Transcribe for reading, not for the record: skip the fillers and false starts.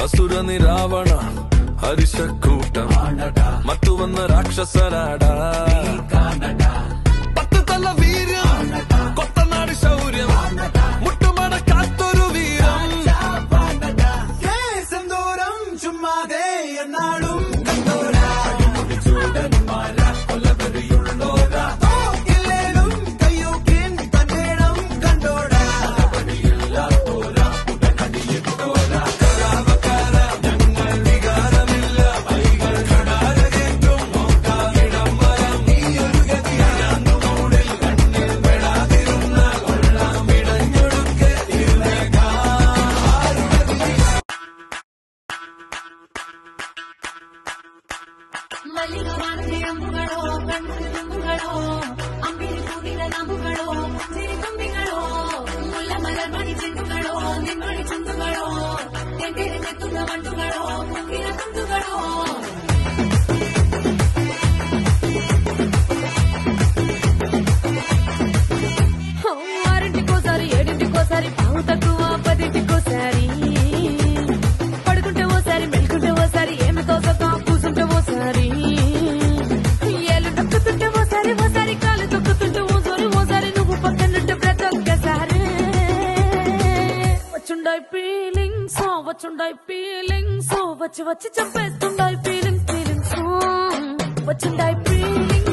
అసురని రావణ హరిశకూటం మత్తు వన్న రాక్షసరాడా పట్టుతల వీర్యం కొత్త నాడి శౌర్యం ముట్టుమడ కాస్తూరు వీరం సింధూరం చుమ్మాదే అన్నాడు చూడని మారా కొలవరియుళ్ళోరా ఇల్లేలం కయ్యూకిన్ తన్నేడం కండోడా కొలవరియుళ్ళోరా ఉడకడి ఎట్టోరా కరావకార జంగల్ విగారమిల్ల వైగల్ కడారగెట్టుం మోకాయిడమ్మరం നീയൊരുഗതി അയാന്നു മൂടിൽ കണ്ണിൽ പെടാതിരുന്നാൽ കൊള്ളാം ഇടഞ്ഞൊടുക്കെ ഇരുന്നേക്കാ മല്ലികവാനങ്ങളോ കണ്ണുകളോ അമ്പിരി പൂവില നാമ്പുകളോ പുഞ്ചിരി തുമ്പികളോ മുല്ലമലർ മണി ചെണ്ടുകളോ നിൻമണി ചുണ്ടുകളോ എത്തുന്ന വണ്ടുകളോ മുങ്ങിന തുണ്ടുകളോ ఆరింటికోసారి ఏడింటికోసారి పావు తక్కువ పదింటికోసారి పడుకుంటే ఓసారి మెలుకుంటే ఓసారి ఏమి తోసక కూసుంటే ఓసారి ఏళ్ళు తొక్కుతుంటే ఓసారి ఓసారి కాలు తొక్కుతుంటే ఓసారి నువ్వు పక్కనుంటే ప్రతి ఒక్కసారి వచ్చుండాయి ఫీలింగ్స్ వచ్చి వచ్చి చంపేస్తుండాయి ఫీలింగ్స్ వచ్చుండాయి ఫీలింగ్స్